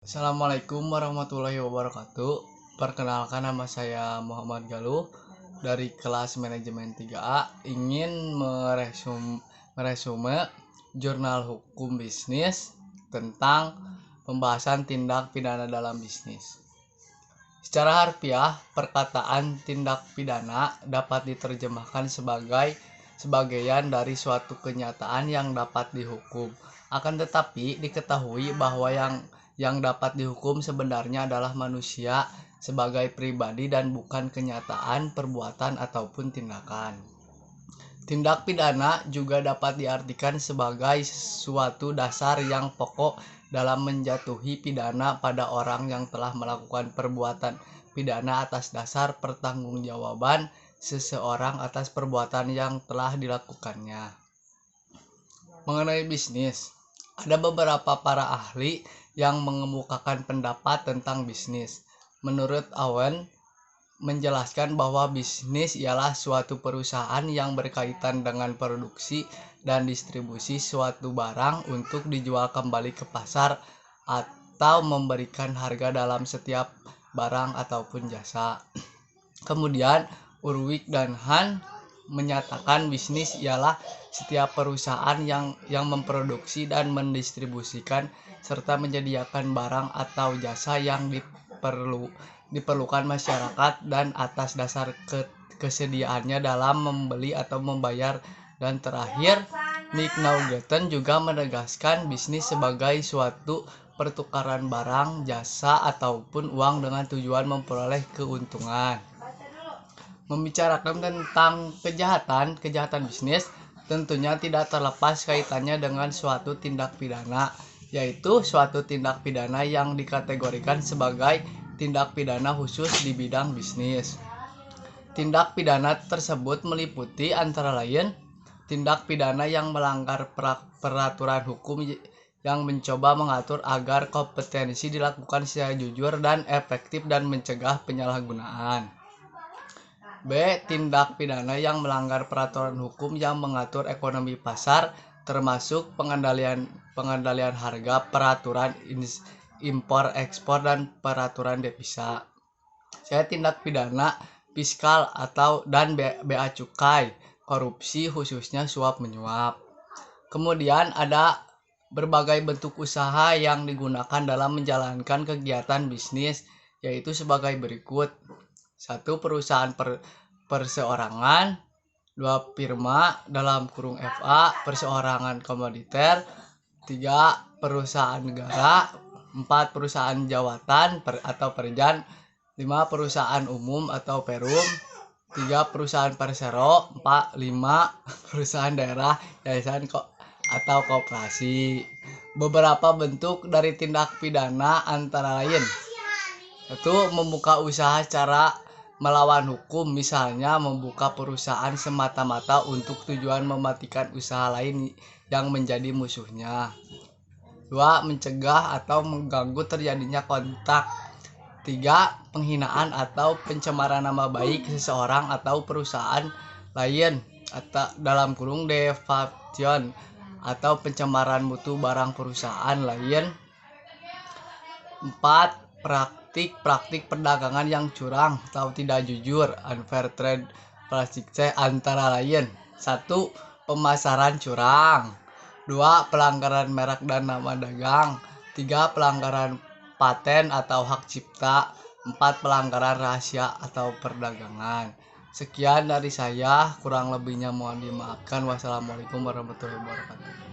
Assalamualaikum warahmatullahi wabarakatuh. Perkenalkan, nama saya Muhammad Galuh dari kelas manajemen 3A. Ingin meresume jurnal hukum bisnis tentang pembahasan tindak pidana dalam bisnis. Secara harfiah, perkataan tindak pidana dapat diterjemahkan sebagai sebagian dari suatu kenyataan yang dapat dihukum. Akan tetapi diketahui bahwa yang dapat dihukum sebenarnya adalah manusia sebagai pribadi dan bukan kenyataan, perbuatan, ataupun tindakan. Tindak pidana juga dapat diartikan sebagai suatu dasar yang pokok dalam menjatuhi pidana pada orang yang telah melakukan perbuatan pidana atas dasar pertanggungjawaban seseorang atas perbuatan yang telah dilakukannya. Mengenai bisnis, ada beberapa para ahli yang mengemukakan pendapat tentang bisnis. Menurut Owen, menjelaskan bahwa bisnis ialah suatu perusahaan yang berkaitan dengan produksi dan distribusi suatu barang untuk dijual kembali ke pasar atau memberikan harga dalam setiap barang ataupun jasa. Kemudian Urwig dan Han menyatakan bisnis ialah setiap perusahaan yang memproduksi dan mendistribusikan serta menyediakan barang atau jasa yang diperlukan masyarakat dan atas dasar kesediaannya dalam membeli atau membayar. Dan terakhir, Nick Naughton juga menegaskan bisnis sebagai suatu pertukaran barang, jasa, ataupun uang dengan tujuan memperoleh keuntungan. Membicarakan tentang kejahatan bisnis tentunya tidak terlepas kaitannya dengan suatu tindak pidana, yaitu suatu tindak pidana yang dikategorikan sebagai tindak pidana khusus di bidang bisnis. Tindak pidana tersebut meliputi antara lain tindak pidana yang melanggar peraturan hukum yang mencoba mengatur agar kompetensi dilakukan secara jujur dan efektif dan mencegah penyalahgunaan. B. Tindak pidana yang melanggar peraturan hukum yang mengatur ekonomi pasar, termasuk pengendalian harga, peraturan impor ekspor, dan peraturan devisa. Tindak pidana fiskal dan bea cukai, korupsi khususnya suap menyuap. Kemudian ada berbagai bentuk usaha yang digunakan dalam menjalankan kegiatan bisnis, yaitu sebagai berikut. 1. Perusahaan perseorangan. 2. Firma (FA) perseorangan komoditer. 3. Perusahaan negara. 4. Perusahaan jawatan atau perjan. 5. Perusahaan umum atau perum. 3. Perusahaan persero. 5. Perusahaan daerah, yayasan atau koperasi. Beberapa bentuk dari tindak pidana antara lain: 1. Membuka usaha secara melawan hukum, misalnya membuka perusahaan semata-mata untuk tujuan mematikan usaha lain yang menjadi musuhnya. 2. Mencegah atau mengganggu terjadinya kontak. 3. Penghinaan atau pencemaran nama baik seseorang atau perusahaan lain (defamation) atau pencemaran mutu barang perusahaan lain. 4. Praktik perdagangan yang curang atau tidak jujur (unfair trade practices), antara lain: 1. Pemasaran curang. 2. Pelanggaran merek dan nama dagang. 3. Pelanggaran paten atau hak cipta. 4. Pelanggaran rahasia atau perdagangan. Sekian dari saya, kurang lebihnya mohon dimaafkan. Wassalamualaikum warahmatullahi wabarakatuh.